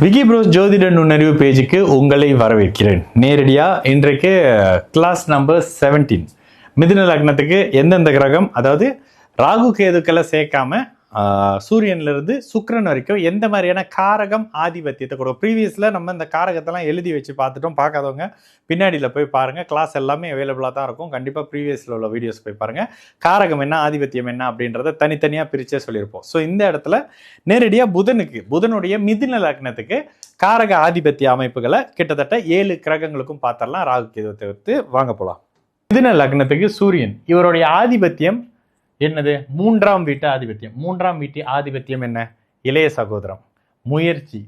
Vicky pros ஜோதிட நுண்ணறிவு பேஜுக்கு உங்களை வரவேற்கிறேன். நேரடியாக இன்றைக்கு கிளாஸ் நம்பர் 17 மிதுன லக்னத்துக்கு எந்தெந்த கிரகம், அதாவது ராகு கேதுக்களை சேர்க்காம சூரியன்லேருந்து சுக்கிரன் வரைக்கும் எந்த மாதிரியான காரகம் ஆதிபத்தியத்தை கொடுக்கும். ப்ரீவியஸில் நம்ம இந்த காரகத்தெல்லாம் எழுதி வச்சு பார்த்துட்டோம். பார்க்காதவங்க பின்னாடியில் போய் பாருங்கள். கிளாஸ் எல்லாமே அவைலபிளாக தான் இருக்கும். கண்டிப்பாக ப்ரீவியஸில் உள்ள வீடியோஸ் போய் பாருங்கள். காரகம் என்ன, ஆதிபத்தியம் என்ன அப்படின்றத தனித்தனியாக பிரிச்சே சொல்லியிருப்போம். ஸோ இந்த இடத்துல நேரடியாக புதனுடைய மிதுன லக்னத்துக்கு காரக ஆதிபத்திய அமைப்புகளை கிட்டத்தட்ட 7 கிரகங்களுக்கும் பார்த்துடலாம். ராகு கேதுவை தவிர்த்து வாங்க போகலாம். மிதுன லக்னத்துக்கு சூரியன், இவருடைய ஆதிபத்தியம் என்னது? 3ஆம் வீட்டு ஆதிபத்தியம். 3ஆம் வீட்டு ஆதிபத்தியம் என்ன? இளைய சகோதரம், முயற்சி,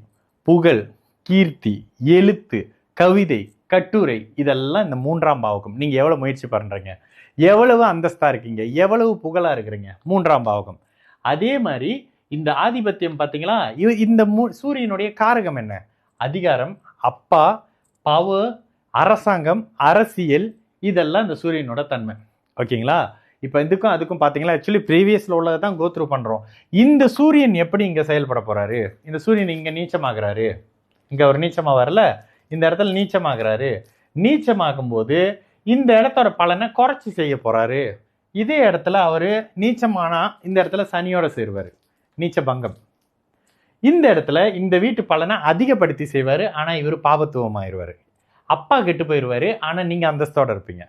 புகழ், கீர்த்தி, எழுத்து, கவிதை, கட்டுரை, இதெல்லாம் இந்த 3ஆம் பாவகம். நீங்க எவ்வளவு முயற்சி பண்றீங்க, எவ்வளவு அந்தஸ்தா இருக்கீங்க, எவ்வளவு புகழா இருக்கிறீங்க, 3ஆம் பாவகம். அதே மாதிரி இந்த ஆதிபத்தியம் பார்த்தீங்களா, இந்த சூரியனுடைய காரகம் என்ன? அதிகாரம், அப்பா, பவர், அரசாங்கம், அரசியல், இதெல்லாம் இந்த சூரியனோட தன்மை. ஓகேங்களா? இப்போ இதுக்கும் அதுக்கும் பார்த்தீங்களா, ஆக்சுவலி ப்ரீவியஸில் உள்ளதை தான் கோத்ரூ பண்ணுறோம். இந்த சூரியன் எப்படி இங்கே செயல்பட போகிறாரு? இந்த சூரியன் இங்கே நீச்சமாகிறாரு. இங்கே அவர் நீச்சமாக வரல, இந்த இடத்துல நீச்சமாகிறாரு. நீச்சமாகும் போது இந்த இடத்தோட பலனை குறைச்சி செய்ய போகிறாரு. இதே இடத்துல அவர் நீச்சமானா இந்த இடத்துல சனியோட சேருவார், நீச்ச பங்கம். இந்த இடத்துல இந்த வீட்டு பலனை அதிகப்படுத்தி செய்வார். ஆனால் இவர் பாபத்துவமாயிருவார். அப்பா கெட்டு போயிடுவார். ஆனால் நீங்கள் அந்தஸ்தோடு இருப்பீங்க.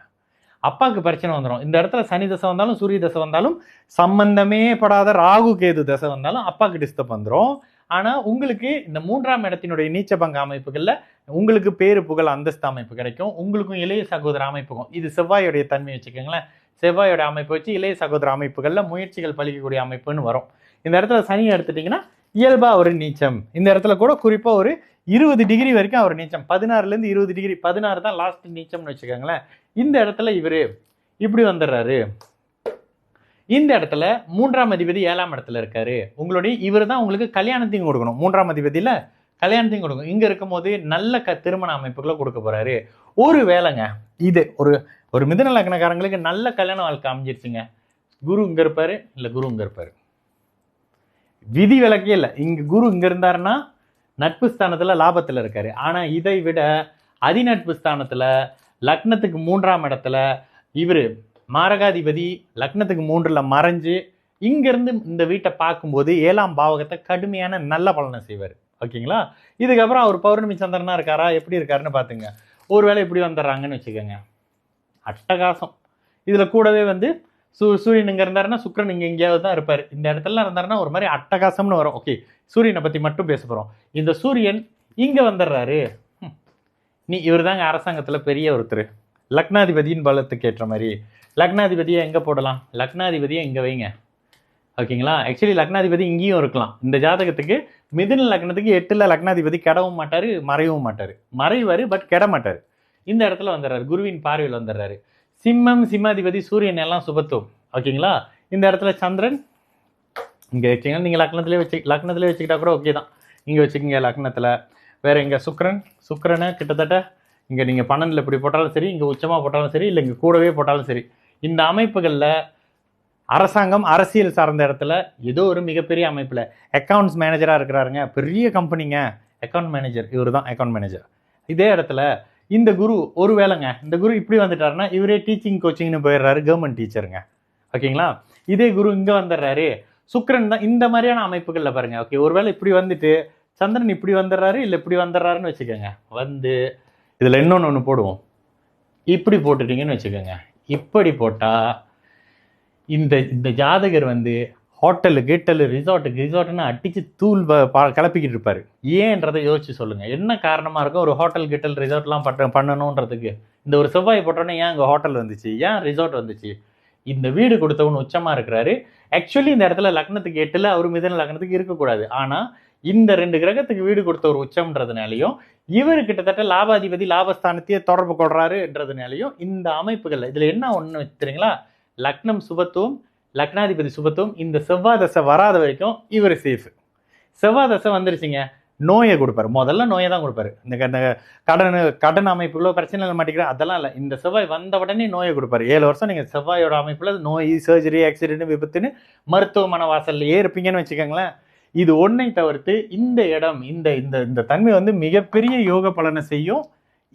அப்பாவுக்கு பிரச்சனை வந்துடும். இந்த இடத்துல சனி தசை வந்தாலும் சூரிய தசை வந்தாலும் சம்பந்தமே படாத ராகு கேது தசை வந்தாலும் அப்பாவுக்கு டிஸ்டர்ப் வந்துடும். ஆனால் உங்களுக்கு இந்த 3ஆம் இடத்தினுடைய நீச்சபங்க அமைப்புகளில் உங்களுக்கு பேரு புகழ் அந்தஸ்து அமைப்பு கிடைக்கும். உங்களுக்கும் இளைய சகோதர அமைப்புக்கும், இது செவ்வாயோடைய தன்மை வச்சுக்கோங்களேன். செவ்வாயோட அமைப்பு வச்சு இளைய சகோதர அமைப்புகளில் முயற்சிகள் பழிக்கக்கூடிய அமைப்புன்னு வரும். இந்த இடத்துல சனியை எடுத்துட்டிங்கன்னா இயல்பாக ஒரு நீச்சம். இந்த இடத்துல கூட குறிப்பாக ஒரு 20 டிகிரி வரைக்கும் அவர் நீச்சம். 16லேருந்து 20 டிகிரி, 16 தான் லாஸ்ட் நீச்சம்னு வச்சுக்கோங்களேன். இந்த இடத்துல இவர் இப்படி வந்துடுறாரு. இந்த இடத்துல 3ஆம் அதிபதி 7ஆம் இடத்துல இருக்காரு. உங்களுடைய இவர் தான் உங்களுக்கு கல்யாணத்தையும் கொடுக்கணும். 3ஆம் அதிபதியில் கல்யாணத்தையும் கொடுக்கணும். இங்கே இருக்கும் போது நல்ல திருமண அமைப்புகளை கொடுக்க போறாரு. ஒரு வேலைங்க, இது ஒரு மிதுன லக்னக்காரங்களுக்கு நல்ல கல்யாண வாழ்க்கை அமைஞ்சிருச்சுங்க. குரு இங்கே இருப்பாரு, இல்லை குரு இங்கே இருப்பாரு, விதி விலக்கே இல்லை. இங்கே குரு இங்கே இருந்தாருன்னா நட்பு ஸ்தானத்தில் லாபத்தில் இருக்காரு. ஆனால் இதை விட அதிநட்பு ஸ்தானத்தில் லக்னத்துக்கு 3ஆம் இடத்துல இவர் மாரகாதிபதி லக்னத்துக்கு 3ல் மறைஞ்சு இங்கேருந்து இந்த வீட்டை பார்க்கும்போது 7ஆம் பாவகத்தை கடுமையான நல்ல பலனை செய்வார். ஓகேங்களா? இதுக்கப்புறம் அவர் பௌர்ணமி சந்திரனா இருக்காரா, எப்படி இருக்காருன்னு பார்த்துங்க. ஒருவேளை இப்படி வந்துடுறாங்கன்னு வச்சுக்கோங்க, அட்டகாசம். இதில் கூடவே சூரியன் இங்கே இருந்தாருன்னா சுக்கிரன் இங்கே எங்கேயாவது தான் இருப்பார். இந்த இடத்துல இருந்தாருன்னா ஒரு மாதிரி அட்டகாசம்னு வரும். ஓகே, சூரியனை பற்றி மட்டும் பேச போகிறோம். இந்த சூரியன் இங்கே வந்துடுறாரு. இவர் தாங்க அரசாங்கத்தில் பெரிய ஒருத்தர். லக்னாதிபதியின் பலத்துக்கு ஏற்ற மாதிரி லக்னாதிபதியை எங்கே போடலாம்? லக்னாதிபதியை இங்கே வைங்க. ஓகேங்களா? ஆக்சுவலி லக்னாதிபதி இங்கேயும் இருக்கலாம். இந்த ஜாதகத்துக்கு மிதுன லக்னத்துக்கு 8ல் லக்னாதிபதி கெடவும் மாட்டார், மறையவும் மாட்டார். மறைவார், பட் கெட மாட்டார். இந்த இடத்துல வந்துடுறாரு, குருவின் பார்வையில் வந்துடுறாரு. சிம்மம், சிம்மாதிபதி சூரியன் எல்லாம் சுபத்துவம். ஓகேங்களா? இந்த இடத்துல சந்திரன் இங்கே வச்சுங்க. நீங்கள் லக்னத்திலே வச்சுக்கிட்டா கூட ஓகே தான். இங்கே வச்சுக்கிங்க லக்னத்தில். வேறு இங்கே சுக்கிரனை கிட்டத்தட்ட இங்கே நீங்கள் 12ல் இப்படி போட்டாலும் சரி, இங்கே உச்சமாக போட்டாலும் சரி, இல்லை இங்கே கூடவே போட்டாலும் சரி, இந்த அமைப்புகளில் அரசாங்கம் அரசியல் சார்ந்த இடத்துல ஏதோ ஒரு மிகப்பெரிய அமைப்பில் அக்கௌண்ட்ஸ் மேனேஜராக இருக்கிறாருங்க, பெரிய கம்பெனிங்க, அக்கௌண்ட் மேனேஜர், இவர் தான் அக்கௌண்ட் மேனேஜர். இதே இடத்துல இந்த குரு ஒரு வேளைங்க, இந்த குரு இப்படி வந்துட்டாருன்னா இவரே டீச்சிங் கோச்சிங்னு போயிடுறாரு, கவர்மெண்ட் டீச்சருங்க. ஓகேங்களா? இதே குரு இங்கே வந்துடுறாரு, சுக்கிரன் தான். இந்த மாதிரியான அமைப்புகளில் பாருங்க. ஓகே, ஒருவேளை இப்படி வந்துட்டு சந்திரன் இப்படி வந்துடுறாரு, இல்லை இப்படி வந்துடுறாருன்னு வச்சுக்கோங்க. இதில் இன்னொன்று போடுவோம். இப்படி போட்டுட்டீங்கன்னு வச்சுக்கோங்க. இப்படி போட்டால் இந்த ஜாதகர் ஹோட்டலு கீட்டலு ரிசார்ட்டுன்னு அடித்து தூள் கிளப்பிக்கிட்டு இருப்பார். ஏன்றதை யோசிச்சு சொல்லுங்கள். என்ன காரணமாக இருக்கும் ஒரு ஹோட்டல் கிட்டல் ரிசார்ட்லாம் பண்ணணுன்றதுக்கு? இந்த ஒரு செவ்வாய் போட்டோன்னே ஏன் அங்கே ஹோட்டல் வந்துச்சு, ஏன் ரிசார்ட் வந்துச்சு? இந்த வீடு கொடுத்தவனு உச்சமாக இருக்கிறாரு. ஆக்சுவலி இந்த இடத்துல லக்னத்துக்கு 8ல் அவர் மிதுன லக்னத்துக்கு இருக்கக்கூடாது. ஆனால் இந்த 2 கிரகத்துக்கு வீடு கொடுத்த ஒரு உச்சம்ன்றதுனாலையும் இவர் கிட்டத்தட்ட லாபாதிபதி லாபஸ்தானத்தையே தொடர்பு கொள்றாருன்றதுனாலையும் இந்த அமைப்புகள் இதில் என்ன ஒன்று வச்சுறீங்களா, லக்னம் சுபத்துவம், லக்னாதிபதி சுபத்துவம். இந்த செவ்வாய் தசை வராத வரைக்கும் இவர் சேஃப். செவ்வாய் தசை வந்துருச்சுங்க, நோயை கொடுப்பாரு. முதல்ல நோயை தான் கொடுப்பாரு. இந்த கடன் அமைப்புகளோ பிரச்சனை மாட்டேங்கிற அதெல்லாம் இல்லை. இந்த செவ்வாய் வந்த உடனே நோயை கொடுப்பாரு. 7 வருஷம் நீங்கள் செவ்வாயோட அமைப்பில் நோய், சர்ஜரி, ஆக்சிடென்ட், விபத்துன்னு மருத்துவமனை வாசல்லையே இருப்பீங்கன்னு வச்சுக்கோங்களேன். இது ஒன்றை தவிர்த்து இந்த இடம் இந்த இந்த இந்த தன்மை வந்து மிகப்பெரிய யோக பலனை செய்யும்.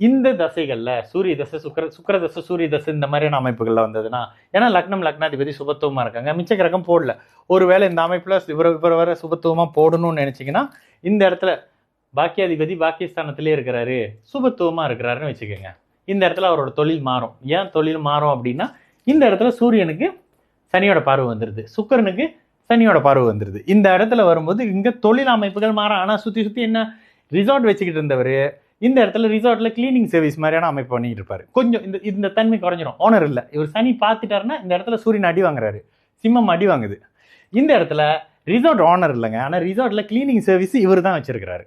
இந்த தசைகள்ல சூரிய தசை, சுக்கர தசை, சூரிய தசை இந்த மாதிரியான அமைப்புகள்ல வந்ததுன்னா, ஏன்னா லக்னம் லக்னாதிபதி சுபத்துவமா இருக்காங்க, மிச்ச கிரகம் போடல. ஒருவேளை இந்த அமைப்புல இவர் வர சுபத்துவமா போடணும்னு நினைச்சீங்கன்னா, இந்த இடத்துல பாக்கியாதிபதி பாக்கியஸ்தானத்திலே இருக்கிறாரு, சுபத்துவமா இருக்கிறாருன்னு வச்சுக்கோங்க. இந்த இடத்துல அவரோட தொழில் மாறும். ஏன் தொழில் மாறும் அப்படின்னா, இந்த இடத்துல சூரியனுக்கு சனியோட பார்வை வந்துருது, சுக்கரனுக்கு சனியோட பார்வை வந்துருது. இந்த இடத்துல வரும்போது இங்க தொழில் அமைப்புகள் மாறும். ஆனா சுத்தி சுத்தி என்ன ரிசார்ட் வச்சுக்கிட்டு இருந்தவர் இந்த இடத்துல ரிசார்ட்ல கிளீனிங் சர்வீஸ் மாதிரியான அமைப்பு பண்ணிட்டு இருப்பாரு. கொஞ்சம் இந்த இந்த தன்மை குறைஞ்சிரும். ஓனர் இல்லை, இவர் சனி பார்த்துட்டாருன்னா இந்த இடத்துல சூரியன் அடி வாங்குறாரு, சிம்மம் அடி வாங்குது. இந்த இடத்துல ரிசார்ட் ஓனர் இல்லைங்க, ஆனா ரிசார்ட்ல கிளீனிங் சர்வீஸ் இவர் தான் வச்சிருக்கிறாரு.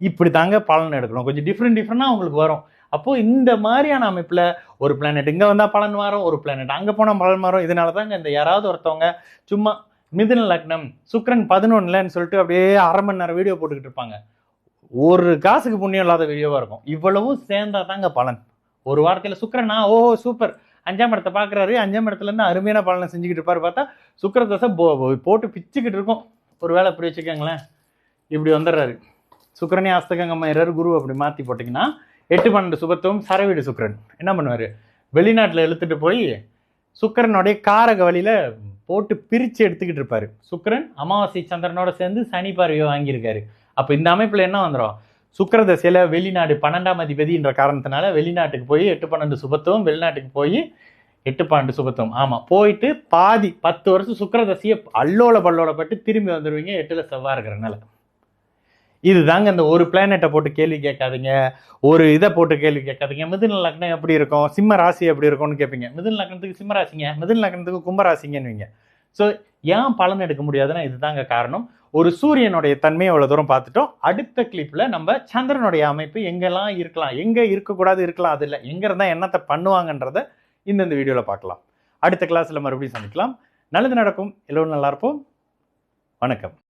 இப்படி தாங்க பலன் எடுக்கணும். கொஞ்சம் டிஃப்ரெண்டா உங்களுக்கு வரும். அப்போ இந்த மாதிரியான அமைப்புல ஒரு பிளானட் இங்க வந்தா பலன் மாறும், ஒரு பிளானட் அங்க போனா பலன் மாறும். இதனாலதாங்க இந்த யாராவது ஒருத்தவங்க சும்மா மிதுன லக்னம் சுக்கிரன் 11ன்னு சொல்லிட்டு அப்படியே அரை மணி நேரம் வீடியோ போட்டுக்கிட்டு இருப்பாங்க. ஒரு காசுக்கு புண்ணியம் இல்லாத வீடியோவா இருக்கும். இவ்வளவும் சேர்ந்தா தாங்க பலன். ஒரு வாரத்துல சுக்கிரனா ஓ சூப்பர் 5ஆம் இடத்தை பாக்குறாரு, 5ஆம் இடத்துல இருந்து அருமையான பலனை செஞ்சுக்கிட்டு இருப்பாரு. பார்த்தா சுக்கிர தசை போட்டு பிச்சுக்கிட்டு இருக்கும். ஒரு வேலை அப்படி வச்சுக்கோங்களேன், இப்படி வந்துடுறாரு. சுக்கிரனே அஸ்தகங்கம்மாயிராரு, குரு அப்படி மாத்தி போட்டிங்கன்னா 8-12 சுபத்துவம் சரவீடு சுக்கிரன் என்ன பண்ணுவாரு, வெளிநாட்டுல இழுத்துட்டு போய் சுக்கிரனுடைய காரக வழியில போட்டு பிரிச்சு எடுத்துக்கிட்டு இருப்பாரு. சுக்கிரன் அமாவாசை சந்திரனோட சேர்ந்து சனி பார்வையை வாங்கியிருக்காரு. அப்ப இந்த அமைப்புல என்ன வந்துடும், சுக்கிர தசையில வெளிநாடு 12ஆம் அதிபதின்ற காரணத்தினால வெளிநாட்டுக்கு போய் 8-12 சுபத்துவம், வெளிநாட்டுக்கு போய் 8-12 சுபத்துவம். ஆமா, போயிட்டு பாதி 10 வருஷம் சுக்கிர தசையை அல்லோல பல்லோல பட்டு திரும்பி வந்துடுவீங்க 8ல செவ்வாய் இருக்கிறனால. இதுதாங்க இந்த ஒரு பிளானட்டை போட்டு கேள்வி கேட்காதீங்க, ஒரு இதை போட்டு கேள்வி கேட்காதீங்க. மிதுன லக்னம் எப்படி இருக்கும், சிம்ம ராசி எப்படி இருக்கும்னு கேட்பீங்க. மிதுன லக்னத்துக்கு சிம்ம ராசிங்க, மிதுன லக்னத்துக்கு கும்பராசிங்கன்னுவீங்க. ஸோ ஏன் பலன் எடுக்க முடியாதுன்னா இதுதாங்க காரணம். ஒரு சூரியனுடைய தன்மையை அவ்வளோ தூரம் பார்த்துட்டோம். அடுத்த கிளிப்ல நம்ம சந்திரனுடைய அமைப்பு எங்கெல்லாம் இருக்கலாம், எங்க இருக்கக்கூடாது இருக்கலாம், அது இல்லை எங்க இருந்தா என்னத்தை பண்ணுவாங்கன்றத இந்த வீடியோல பார்க்கலாம். அடுத்த கிளாஸ்ல மறுபடியும் சந்திக்கலாம். நல்லது நடக்கும், எல்லோரும் நல்லா இருப்போம். வணக்கம்.